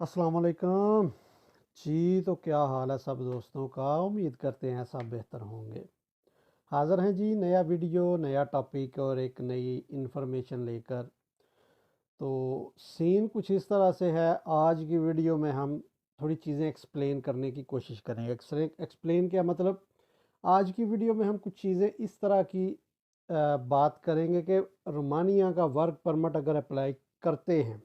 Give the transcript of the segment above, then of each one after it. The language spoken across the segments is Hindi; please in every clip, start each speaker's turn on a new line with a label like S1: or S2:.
S1: अस्सलाम वालेकुम जी। तो क्या हाल है सब दोस्तों का। उम्मीद करते हैं सब बेहतर होंगे। हाज़िर हैं जी नया वीडियो नया टॉपिक और एक नई इन्फॉर्मेशन लेकर। तो सीन कुछ इस तरह से है। आज की वीडियो में हम थोड़ी चीज़ें एक्सप्लेन करने की कोशिश करेंगे। एक्सप्लेन क्या मतलब, आज की वीडियो में हम कुछ चीज़ें इस तरह की बात करेंगे कि रोमानिया का वर्क परमिट अगर अप्लाई करते हैं,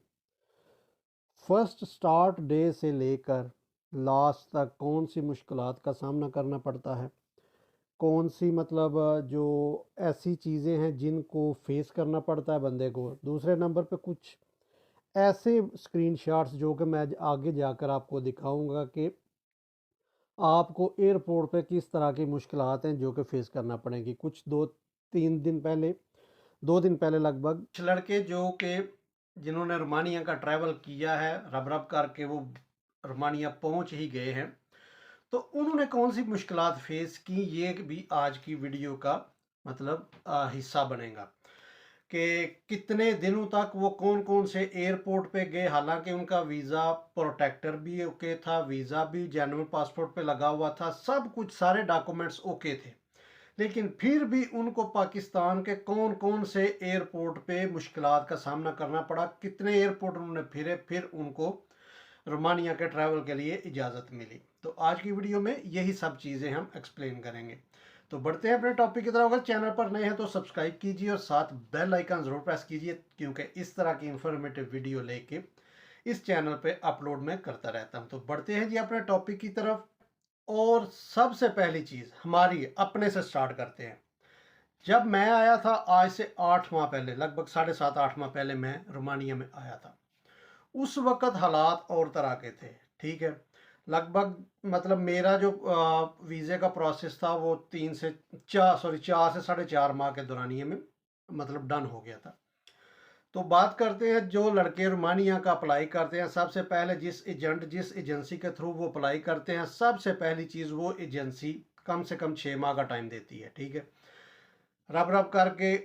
S1: फर्स्ट स्टार्ट डे से लेकर लास्ट तक कौन सी मुश्किलात का सामना करना पड़ता है, कौन सी मतलब जो ऐसी चीज़ें हैं जिनको फेस करना पड़ता है बंदे को। दूसरे नंबर पे कुछ ऐसे स्क्रीनशॉट्स जो कि मैं आगे जाकर आपको दिखाऊंगा कि आपको एयरपोर्ट पे किस तरह की मुश्किलात हैं जो कि फेस करना पड़ेगी। कुछ 2 दिन पहले लगभग कुछ लड़के जो कि जिन्होंने रोमानिया का ट्रैवल किया है, रब रब करके वो रोमानिया पहुंच ही गए हैं, तो उन्होंने कौन सी मुश्किलात फेस की, ये भी आज की वीडियो का मतलब हिस्सा बनेगा कि कितने दिनों तक वो कौन कौन से एयरपोर्ट पे गए। हालांकि उनका वीज़ा प्रोटेक्टर भी ओके था, वीज़ा भी जेन्युइन पासपोर्ट पे लगा हुआ था, सब कुछ सारे डॉक्यूमेंट्स ओके थे, लेकिन फिर भी उनको पाकिस्तान के कौन कौन से एयरपोर्ट पे मुश्किलात का सामना करना पड़ा, कितने एयरपोर्ट उन्होंने फिरे, फिर उनको रोमानिया के ट्रैवल के लिए इजाज़त मिली। तो आज की वीडियो में यही सब चीज़ें हम एक्सप्लेन करेंगे। तो बढ़ते हैं अपने टॉपिक की तरफ। अगर चैनल पर नए हैं तो सब्सक्राइब कीजिए और साथ बेल आइकन ज़रूर प्रेस कीजिए, क्योंकि इस तरह की इंफॉर्मेटिव वीडियो लेके इस चैनल पे अपलोड मैं करता रहता हूं। तो बढ़ते हैं जी अपने टॉपिक की तरफ। और सबसे पहली चीज़ हमारी अपने से स्टार्ट करते हैं। जब मैं आया था आज से 8 माह पहले, लगभग 7.5-8 माह पहले मैं रोमानिया में आया था, उस वक़्त हालात और तरह के थे। ठीक है, लगभग मतलब मेरा जो वीज़े का प्रोसेस था वो 4 से 4.5 माह के दौरानिए में मतलब डन हो गया था। तो बात करते हैं जो लड़के रोमानिया का अप्लाई करते हैं, सबसे पहले जिस एजेंसी के थ्रू वो अप्लाई करते हैं, सबसे पहली चीज़ वो एजेंसी कम से कम 6 माह का टाइम देती है। ठीक है, रब रब करके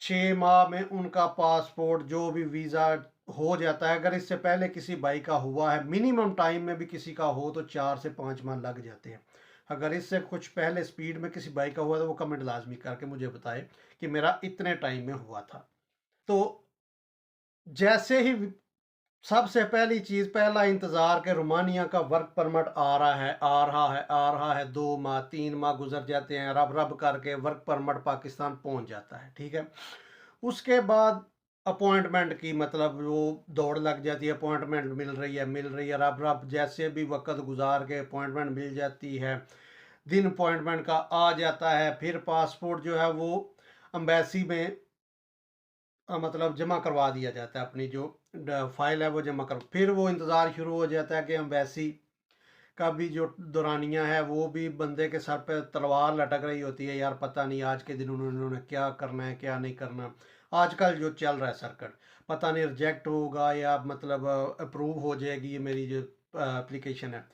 S1: 6 माह में उनका पासपोर्ट जो भी वीज़ा हो जाता है। अगर इससे पहले किसी भाई का हुआ है, मिनिमम टाइम में भी किसी का हो तो 4 से 5 माह लग जाते हैं। अगर इससे कुछ पहले स्पीड में किसी भाई का हुआ तो वो कमेंट लाजमी करके मुझे बताए कि मेरा इतने टाइम में हुआ था। तो जैसे ही सबसे पहली चीज़, पहला इंतज़ार के रोमानिया का वर्क परमिट आ रहा है, आ रहा है, आ रहा है। 2 माह 3 माह गुजर जाते हैं, रब रब करके वर्क परमिट पाकिस्तान पहुंच जाता है। ठीक है, उसके बाद अपॉइंटमेंट की मतलब वो दौड़ लग जाती है। अपॉइंटमेंट मिल रही है, मिल रही है, रब रब जैसे भी वक्त गुजार के अपॉइंटमेंट मिल जाती है। दिन अपॉइंटमेंट का आ जाता है, फिर पासपोर्ट जो है वो अम्बेसी में मतलब जमा करवा दिया जाता है। अपनी जो फाइल है वो जमा कर, फिर वो इंतज़ार शुरू हो जाता है कि अम्बेसी का भी जो दौरानिया है वो भी बंदे के सर पे तलवार लटक रही होती है, यार पता नहीं आज के दिन उन्होंने क्या करना है क्या नहीं करना। आजकल जो चल रहा है सर्किट, पता नहीं रिजेक्ट होगा या मतलब अप्रूव हो जाएगी ये मेरी जो एप्लीकेशन है।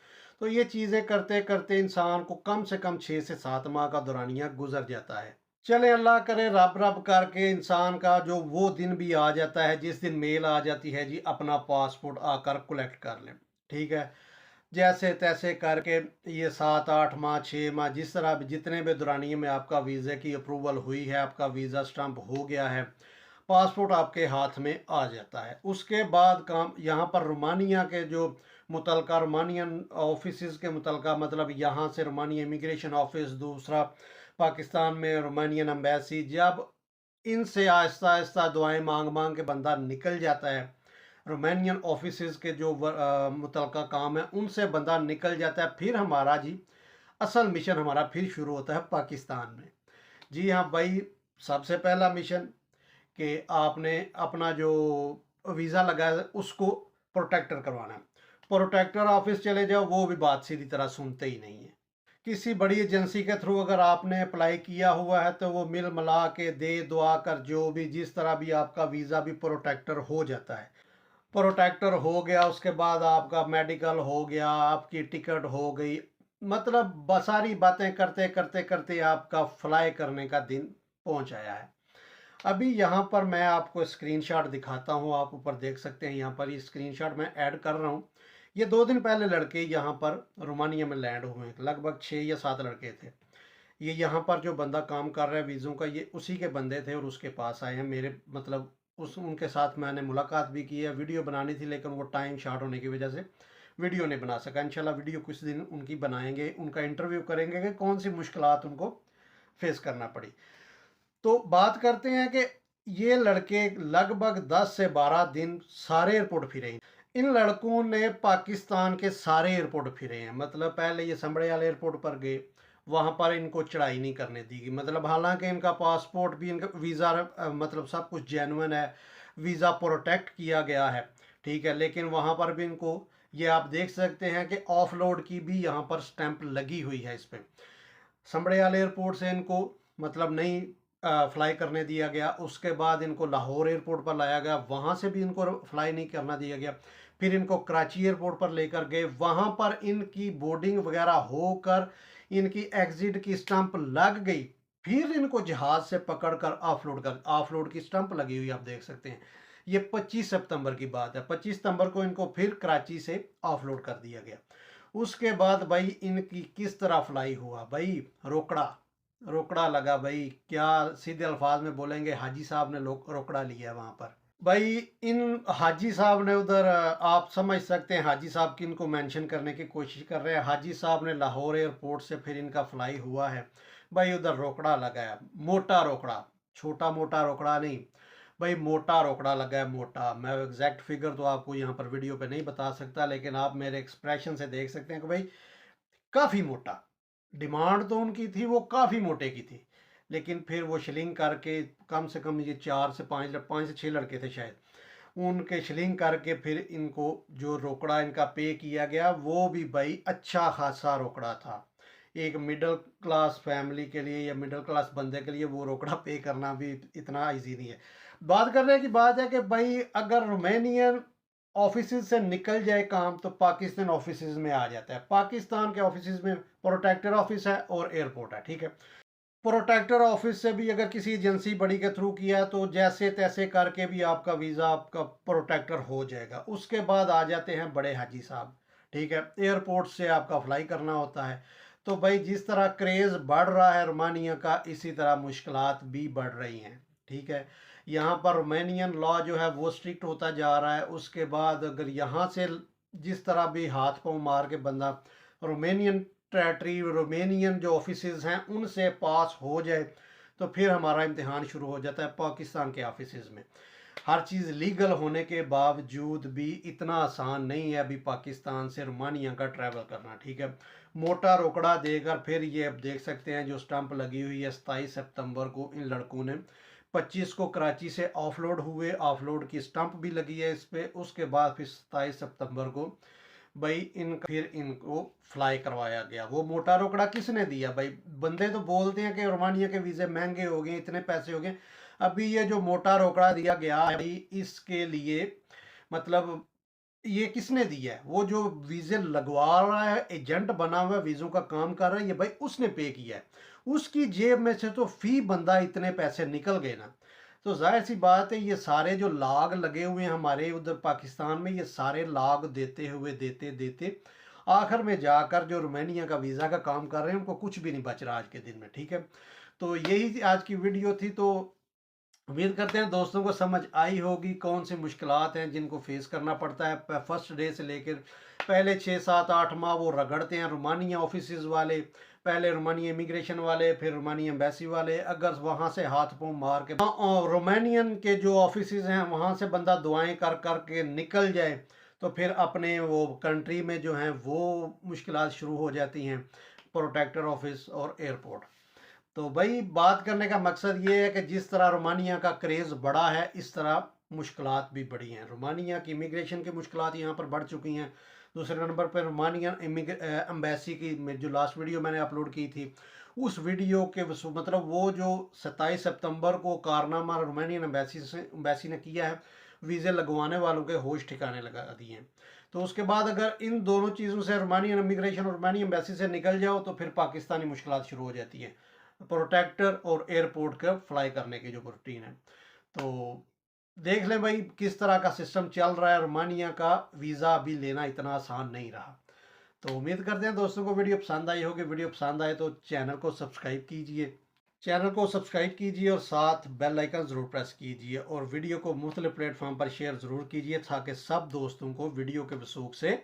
S1: तो ये चीज़ें करते करते इंसान को कम से कम 6 से 7 माह का दौरानिया गुजर जाता है। चले अल्लाह करे, रब रब करके इंसान का जो वो दिन भी आ जाता है जिस दिन मेल आ जाती है जी अपना पासपोर्ट आकर कलेक्ट कर लें। ठीक है, जैसे तैसे करके ये 7-8 माह 6 माह जिस तरह भी जितने भी दौरानिए में आपका वीज़े की अप्रूवल हुई है, आपका वीज़ा स्टैंप हो गया है, पासपोर्ट आपके हाथ में आ जाता है। उसके बाद काम यहाँ पर रोमानिया के जो मुतलका रोमानियन ऑफिस के मुतलका मतलब यहाँ से रोमानिया इमिग्रेशन ऑफिस, दूसरा पाकिस्तान में रोमानियन एम्बेसी, जब इनसे आहिस्ता आहिस्ता दुआएं मांग मांग के बंदा निकल जाता है, रोमानियन ऑफिस के जो मुतलका काम है उनसे बंदा निकल जाता है, फिर हमारा जी असल मिशन हमारा फिर शुरू होता है पाकिस्तान में। जी हाँ भाई, सबसे पहला मिशन कि आपने अपना जो वीज़ा लगा है उसको प्रोटेक्टर करवाना है। प्रोटेक्टर ऑफिस चले जाओ, वो भी बात सीधी तरह सुनते ही नहीं है। किसी बड़ी एजेंसी के थ्रू अगर आपने अप्लाई किया हुआ है तो वो मिल मिला के दे दुआ कर जो भी जिस तरह भी आपका वीज़ा भी प्रोटेक्टर हो जाता है। प्रोटेक्टर हो गया, उसके बाद आपका मेडिकल हो गया, आपकी टिकट हो गई, मतलब सारी बातें करते करते करते आपका फ्लाई करने का दिन पहुंच आया है। अभी यहाँ पर मैं आपको स्क्रीनशॉट दिखाता हूँ, आप ऊपर देख सकते हैं। यहाँ पर ये स्क्रीनशॉट मैं ऐड कर रहा हूँ ये 2 दिन पहले लड़के यहाँ पर रोमानिया में लैंड हुए हैं, लगभग 6 या 7 लड़के थे। ये यहाँ पर जो बंदा काम कर रहा है वीज़ों का, ये उसी के बंदे थे और उसके पास आए हैं। मेरे मतलब उस उनके साथ मैंने मुलाकात भी की है, वीडियो बनानी थी लेकिन वो टाइम शॉर्ट होने की वजह से वीडियो नहीं बना सका। इंशाल्लाह वीडियो कुछ दिन उनकी बनाएंगे, उनका इंटरव्यू करेंगे कि कौन सी मुश्किलात उनको फेस करना पड़ी। तो बात करते हैं कि ये लड़के लगभग 10 से 12 दिन सारे एयरपोर्ट फिरे हैं। इन लड़कों ने पाकिस्तान के सारे एयरपोर्ट फिरे हैं। मतलब पहले ये संबड़ियाल एयरपोर्ट पर गए, वहाँ पर इनको चढ़ाई नहीं करने दी गई। मतलब हालांकि इनका पासपोर्ट भी, इनका वीज़ा मतलब सब कुछ जेन्युइन है, वीज़ा प्रोटेक्ट किया गया है, ठीक है, लेकिन वहाँ पर भी इनको, ये आप देख सकते हैं कि ऑफलोड की भी यहाँ पर स्टैंप लगी हुई है इस पर। संबड़ियाल एयरपोर्ट से इनको मतलब नहीं फ्लाई करने दिया गया। उसके बाद इनको लाहौर एयरपोर्ट पर लाया गया, वहाँ से भी इनको फ्लाई नहीं करना दिया गया। फिर इनको कराची एयरपोर्ट पर लेकर गए, वहाँ पर इनकी बोर्डिंग वगैरह होकर इनकी एग्जिट की स्टंप लग गई। फिर इनको जहाज से पकड़कर ऑफलोड की स्टंप लगी हुई आप देख सकते हैं। ये 25 सितंबर की बात है। 25 सितंबर को इनको फिर कराची से ऑफलोड कर दिया गया। उसके बाद भाई इनकी किस तरह फ्लाई हुआ भाई, रोकड़ा रोकड़ा लगा भाई। क्या सीधे अल्फाज में बोलेंगे, हाजी साहब ने रोकड़ा लिया वहां पर भाई। इन हाजी साहब ने उधर आप समझ सकते हैं हाजी साहब की इनको मेंशन करने की कोशिश कर रहे हैं। हाजी साहब ने लाहौर एयरपोर्ट से फिर इनका फ्लाई हुआ है भाई, उधर रोकड़ा लगा है, मोटा रोकड़ा, छोटा मोटा रोकड़ा नहीं भाई, मोटा रोकड़ा लगा है, मोटा। मैं एग्जैक्ट फिगर तो आपको यहाँ पर वीडियो पे नहीं बता सकता, लेकिन आप मेरे एक्सप्रेशन से देख सकते हैं कि भाई काफ़ी मोटा। डिमांड तो उनकी थी, वो काफ़ी मोटे की थी, लेकिन फिर वो शिलिंग करके, कम से कम ये 4 से 5, 5 से 6 लड़के थे शायद, उनके शिलिंग करके फिर इनको जो रोकड़ा इनका पे किया गया वो भी भाई अच्छा खासा रोकड़ा था। एक मिडिल क्लास फैमिली के लिए या मिडिल क्लास बंदे के लिए वो रोकड़ा पे करना भी इतना इजी नहीं है। बात करने की बात है कि भाई अगर रोमानियन ऑफिस से निकल जाए काम तो पाकिस्तान ऑफिस में आ जाता है। पाकिस्तान के ऑफिस में प्रोटेक्टर ऑफिस है और एयरपोर्ट है, ठीक है। प्रोटेक्टर ऑफिस से भी अगर किसी एजेंसी बड़ी के थ्रू किया है तो जैसे तैसे करके भी आपका वीज़ा आपका प्रोटेक्टर हो जाएगा। उसके बाद आ जाते हैं बड़े हाजी साहब, ठीक है। एयरपोर्ट से आपका फ्लाई करना होता है। तो भाई जिस तरह क्रेज़ बढ़ रहा है रोमानिया का, इसी तरह मुश्किलात भी बढ़ रही हैं, ठीक है। यहाँ पर रोमानियन लॉ जो है वो स्ट्रिक्ट होता जा रहा है। उसके बाद अगर यहाँ से जिस तरह भी हाथ पाँव मार के बंदा रोमानियन टेरेटरी, रोमानियन जो ऑफिसेज हैं उनसे पास हो जाए तो फिर हमारा इम्तिहान शुरू हो जाता है पाकिस्तान के ऑफिसेज में। हर चीज़ लीगल होने के बावजूद भी इतना आसान नहीं है अभी पाकिस्तान से रोमानिया का ट्रैवल करना, ठीक है। मोटा रोकड़ा देकर फिर ये अब देख सकते हैं जो स्टंप लगी हुई है 27 सितंबर को इन लड़कों ने, 25 को कराची से ऑफलोड हुए, ऑफलोड की स्टंप भी लगी है इस पर। उसके बाद फिर 27 सितंबर को भाई फिर इनको फ्लाई करवाया गया। वो मोटा रोकड़ा किसने दिया भाई? बंदे तो बोलते हैं कि रोमानिया के वीज़े महंगे हो गए, इतने पैसे हो गए। अभी ये जो मोटा रोकड़ा दिया गया है भाई, इसके लिए मतलब ये किसने दिया है? वो जो वीज़े लगवा रहा है, एजेंट बना हुआ है, वीज़ों का काम कर रहा है, ये भाई उसने पे किया है। उसकी जेब में से तो फी बंदा इतने पैसे निकल गए ना, तो जाहिर सी बात है ये सारे जो लाग लगे हुए हैं हमारे उधर पाकिस्तान में, ये सारे लाग देते हुए देते देते आखिर में जाकर जो रोमानिया का वीज़ा का काम कर रहे हैं उनको कुछ भी नहीं बच रहा आज के दिन में, ठीक है। तो यही आज की वीडियो थी। तो उम्मीद करते हैं दोस्तों को समझ आई होगी कौन सी मुश्किलात हैं जिनको फेस करना पड़ता है। फर्स्ट डे से लेकर पहले 6 7 8 माह वो रगड़ते हैं रोमानिया ऑफिस वाले, पहले रोमानिया इमिग्रेशन वाले, फिर रोमानिया एम्बेसी वाले। अगर वहाँ से हाथ पाँव मार के रोमानियन के जो ऑफिस हैं वहाँ से बंदा दुआएं कर कर के निकल जाए तो फिर अपने वो कंट्री में जो हैं वो मुश्किलात शुरू हो जाती हैं, प्रोटेक्टर ऑफिस और एयरपोर्ट। तो भाई बात करने का मकसद ये है कि जिस तरह रोमानिया का क्रेज़ बढ़ा है इस तरह मुश्किलात भी बढ़ी हैं। रोमानिया की इमिग्रेशन की मुश्किलात यहाँ पर बढ़ चुकी हैं। दूसरे नंबर पर रोमानियन एम्बेसी की जो लास्ट वीडियो मैंने अपलोड की थी, उस वीडियो के मतलब वो जो 27 सितंबर को कारनामा रोमानियन एम्बेसी ने किया है, वीज़े लगवाने वालों के होश ठिकाने लगा दिए हैं। तो उसके बाद अगर इन दोनों चीज़ों से रोमानियन इमिग्रेशन और रोमानियन एम्बेसी से निकल जाओ तो फिर पाकिस्तानी मुश्किलात शुरू हो जाती हैं, प्रोटेक्टर और एयरपोर्ट का फ्लाई करने की जो रूटीन है। तो देख लें भाई किस तरह का सिस्टम चल रहा है। रोमानिया का वीज़ा अभी लेना इतना आसान नहीं रहा। तो उम्मीद करते हैं दोस्तों को वीडियो पसंद आई होगी। वीडियो पसंद आए तो चैनल को सब्सक्राइब कीजिए, और साथ बेल आइकन ज़रूर प्रेस कीजिए, और वीडियो को मुख्तलिफ प्लेटफॉर्म पर शेयर ज़रूर कीजिए ताकि सब दोस्तों को वीडियो के वसूख से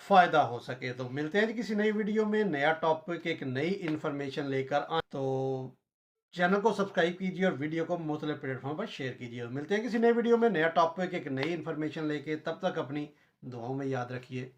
S1: फ़ायदा हो सके। तो मिलते हैं जी किसी नई वीडियो में, नया टॉपिक, एक नई इन्फॉर्मेशन लेकर तो चैनल को सब्सक्राइब कीजिए और वीडियो को मुख्तलिफ प्लेटफॉर्म पर शेयर कीजिए। मिलते हैं किसी नई वीडियो में, नया टॉपिक, एक नई इन्फॉर्मेशन लेके। तब तक अपनी दुआओं में याद रखिए।